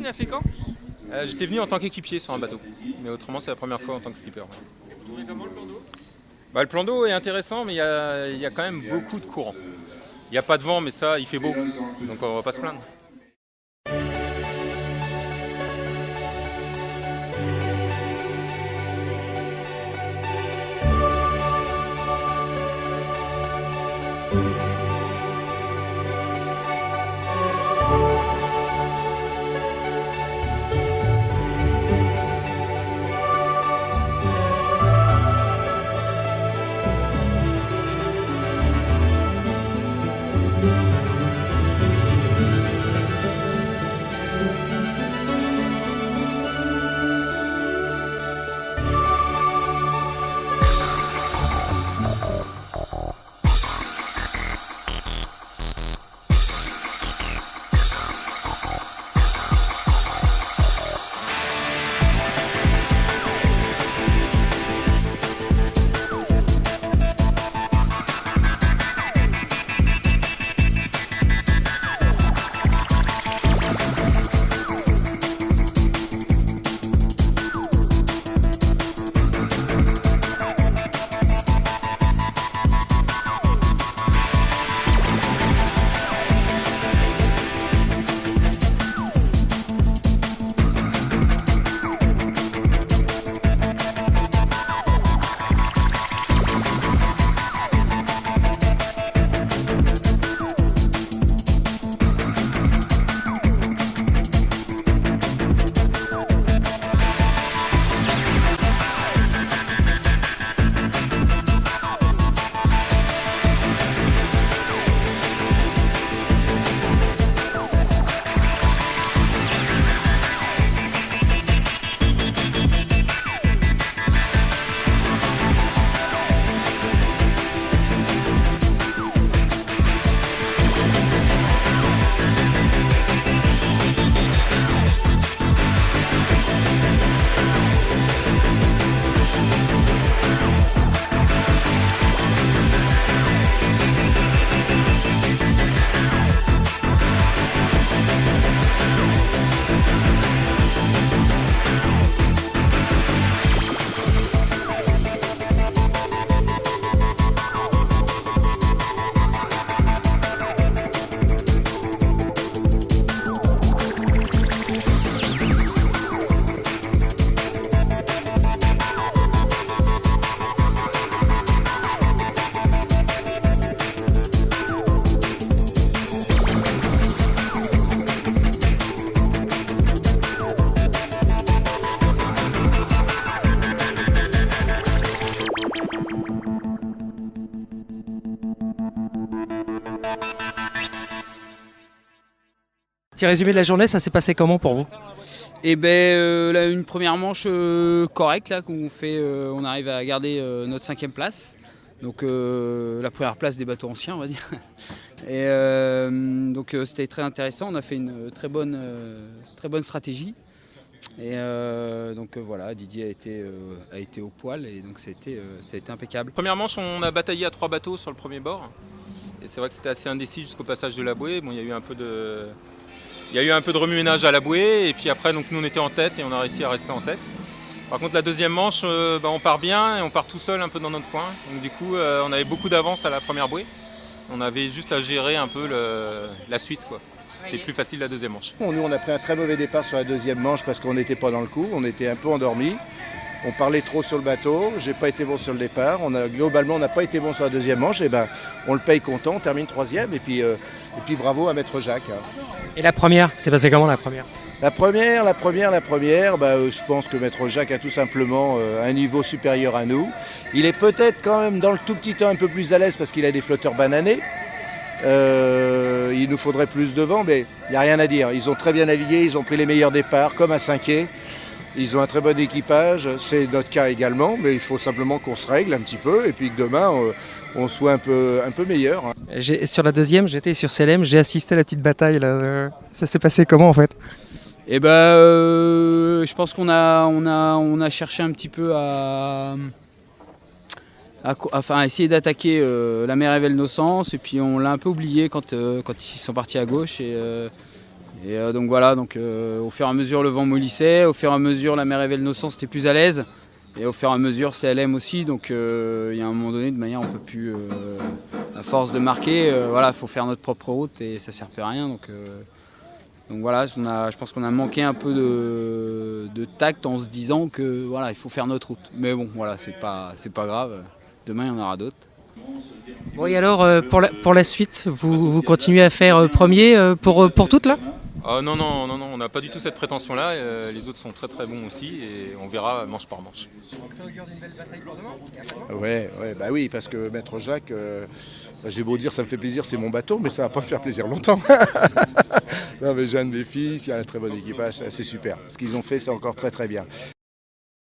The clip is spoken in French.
a fait quand? J'étais venu en tant qu'équipier sur un bateau, mais autrement c'est la première fois en tant que skipper. Ouais. Vous trouvez comment le plan d'eau? Le plan d'eau est intéressant, mais il y a quand même beaucoup de courant. Il n'y a pas de vent, mais ça, il fait beau, donc on va pas se plaindre. Petit résumé de la journée, ça s'est passé comment pour vous? Et ben là, une première manche correcte là qu'on fait, on arrive à garder notre 5e place. Donc la première place des bateaux anciens, on va dire. Et donc c'était très intéressant. On a fait une très bonne stratégie. Et donc voilà, Didier a été au poil et donc ça a été impeccable. Première manche, on a bataillé à 3 bateaux sur le premier bord. Et c'est vrai que c'était assez indécis jusqu'au passage de la bouée. Bon, il y a eu un peu de remue-ménage à la bouée, et puis après donc nous on était en tête et on a réussi à rester en tête. Par contre la deuxième manche, on part bien et on part tout seul un peu dans notre coin. Donc du coup on avait beaucoup d'avance à la première bouée. On avait juste à gérer un peu la suite, quoi. C'était plus facile la deuxième manche. Nous on a pris un très mauvais départ sur la deuxième manche parce qu'on n'était pas dans le coup, on était un peu endormis. On parlait trop sur le bateau, j'ai pas été bon sur le départ. Globalement on n'a pas été bon sur la deuxième manche, et on le paye content, on termine 3e et puis bravo à Maître Jacques. Et la première, c'est passé comment la première? La première, je pense que Maître Jacques a tout simplement un niveau supérieur à nous. Il est peut-être quand même dans le tout petit temps un peu plus à l'aise parce qu'il a des flotteurs bananés. Il nous faudrait plus de vent, mais il n'y a rien à dire. Ils ont très bien navigué, ils ont pris les meilleurs départs, comme à Cinquier. Ils ont un très bon équipage, c'est notre cas également, mais il faut simplement qu'on se règle un petit peu et puis que demain on soit un peu meilleur. Sur la deuxième, j'étais sur Selem, j'ai assisté à la petite bataille là. Ça s'est passé comment en fait? Et je pense qu'on a cherché un petit peu à essayer d'attaquer la mer Evel Nocens, et puis on l'a un peu oublié quand ils sont partis à gauche, et Et donc voilà, donc, au fur et à mesure le vent mollissait, au fur et à mesure la mer Evel-Nocent c'était plus à l'aise. Et au fur et à mesure CLM aussi, donc il y a un moment donné de manière on peut plus, à force de marquer, voilà, faut faire notre propre route et ça sert plus à rien. Donc voilà, je pense qu'on a manqué un peu de tact en se disant que voilà, il faut faire notre route. Mais bon, voilà, c'est pas grave. Demain il y en aura d'autres. Bon, et alors, pour la suite, vous continuez à faire premier pour toutes là? Ah non, on n'a pas du tout cette prétention-là. Les autres sont très très bons aussi et on verra manche par manche. Donc ça augure d'une belle bataille pour demain? Ouais, bah oui, parce que Maître Jacques, j'ai beau dire ça me fait plaisir, c'est mon bateau, mais ça va pas me faire plaisir longtemps. Non mais j'ai un de mes fils, il y a un très bon équipage, c'est super. Ce qu'ils ont fait, c'est encore très très bien.